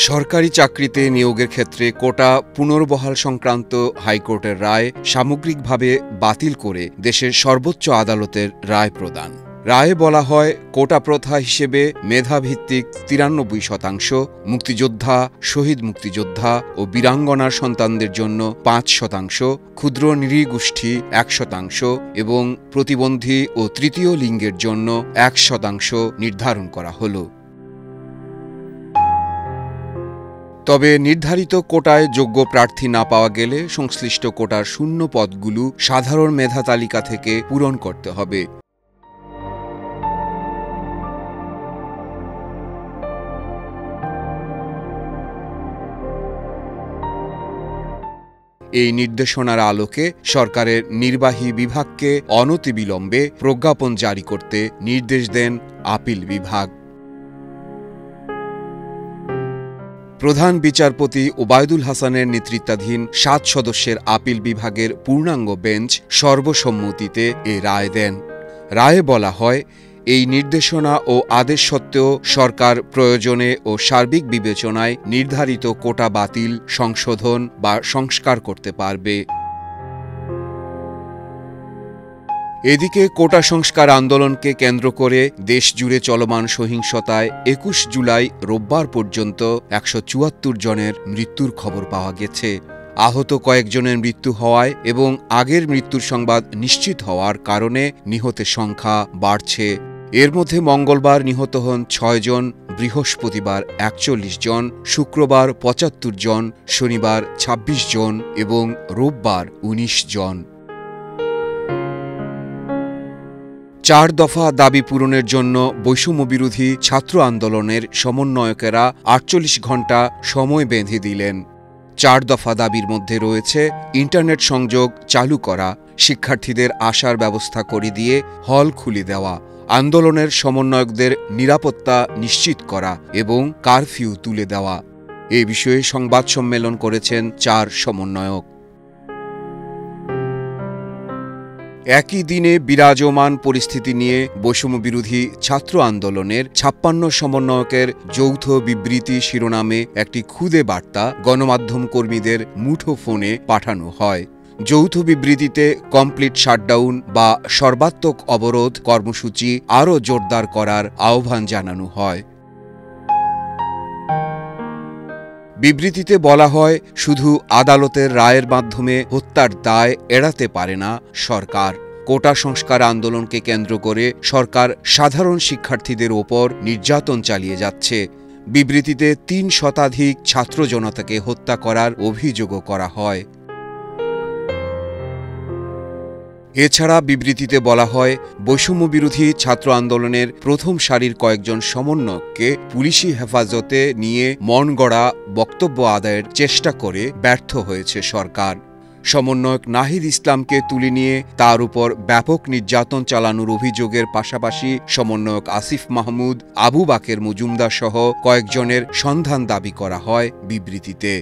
সরকারি চাকরিতে নিয়োগের ক্ষেত্রে কোটা পুনর্বহাল সংক্রান্ত হাইকোর্টের রায় সামগ্রিকভাবে বাতিল করে দেশের সর্বোচ্চ আদালতের রায় প্রদান। রায়ে বলা হয়, কোটা প্রথা হিসেবে মেধাভিত্তিক ৯৩%, মুক্তিযোদ্ধা, শহীদ মুক্তিযোদ্ধা ও বীরাঙ্গনার সন্তানদের জন্য ৫%, ক্ষুদ্র নৃগোষ্ঠী ১% এবং প্রতিবন্ধী ও তৃতীয় লিঙ্গের জন্য ১% নির্ধারণ করা হল। তবে নির্ধারিত কোটায় যোগ্য প্রার্থী না পাওয়া গেলে সংশ্লিষ্ট কোটার শূন্য পদগুলো সাধারণ মেধা তালিকা থেকে পূরণ করতে হবে। এই নির্দেশনার আলোকে সরকারের নির্বাহী বিভাগকে অনতিবিলম্বে প্রজ্ঞাপন জারি করতে নির্দেশ দেন আপিল বিভাগ। প্রধান বিচারপতি ওবায়দুল হাসানের নেতৃত্বাধীন ৭ সদস্যের আপিল বিভাগের পূর্ণাঙ্গ বেঞ্চ সর্বসম্মতিতে এ রায় দেন। রায়ে বলা হয়, এই নির্দেশনা ও আদেশ সত্ত্বেও সরকার প্রয়োজনে ও সার্বিক বিবেচনায় নির্ধারিত কোটা বাতিল, সংশোধন বা সংস্কার করতে পারবে। এদিকে কোটা সংস্কার আন্দোলনকে কেন্দ্র করে দেশজুড়ে চলমান সহিংসতায় ২১ জুলাই রোববার পর্যন্ত ১৭৪ জনের মৃত্যুর খবর পাওয়া গেছে। আহত কয়েকজনের মৃত্যু হওয়ায় এবং আগের মৃত্যুর সংবাদ নিশ্চিত হওয়ার কারণে নিহতের সংখ্যা বাড়ছে। এর মধ্যে মঙ্গলবার নিহত হন ৬ জন, বৃহস্পতিবার ৪১ জন, শুক্রবার ৭৫ জন, শনিবার ২৬ জন এবং রোববার ১৯ জন। ৪ দফা দাবি পূরণের জন্য বৈষম্যবিরোধী ছাত্র আন্দোলনের সমন্বয়কেরা ৪৮ ঘণ্টা সময় বেঁধে দিলেন। ৪ দফা দাবির মধ্যে রয়েছে ইন্টারনেট সংযোগ চালু করা, শিক্ষার্থীদের আসার ব্যবস্থা করে দিয়ে হল খুলে দেওয়া, আন্দোলনের সমন্বয়কদের নিরাপত্তা নিশ্চিত করা এবং কারফিউ তুলে দেওয়া। এ বিষয়ে সংবাদ সম্মেলন করেছেন ৪ সমন্বয়ক। একই দিনে বিরাজমান পরিস্থিতি নিয়ে বৈষম্যবিরোধী ছাত্র আন্দোলনের ৫৬ সমন্বয়কের যৌথ বিবৃতি শিরোনামে একটি খুদে বার্তা গণমাধ্যম কর্মীদের মুঠোফোনে পাঠানো হয়। যৌথ বিবৃতিতে কমপ্লিট শাটডাউন বা সর্বাত্মক অবরোধ কর্মসূচি আরও জোরদার করার আহ্বান জানানো হয়। বিবৃতিতে বলা হয়, শুধু আদালতের রায়ের মাধ্যমে হত্যার দায় এড়াতে পারে না সরকার। কোটা সংস্কার আন্দোলনকে কেন্দ্র করে সরকার সাধারণ শিক্ষার্থীদের ওপর নির্যাতন চালিয়ে যাচ্ছে। বিবৃতিতে ৩ শতাধিক ছাত্র জনতাকে হত্যা করার অভিযোগও করা হয়। এছাড়া বিবৃতিতে বলা হয়, বৈষম্যবিরোধী ছাত্র আন্দোলনের প্রথম সারির কয়েকজন সমন্বয়ককে পুলিশি হেফাজতে নিয়ে মনগড়া বক্তব্য আদায়ের চেষ্টা করে ব্যর্থ হয়েছে সরকার। সমন্বয়ক নাহিদ ইসলামকে তুলে নিয়ে তার উপর ব্যাপক নির্যাতন চালানোর অভিযোগের পাশাপাশি সমন্বয়ক আসিফ মাহমুদ, আবু বাকের মজুমদার সহ কয়েকজনের সন্ধান দাবি করা হয় বিবৃতিতে।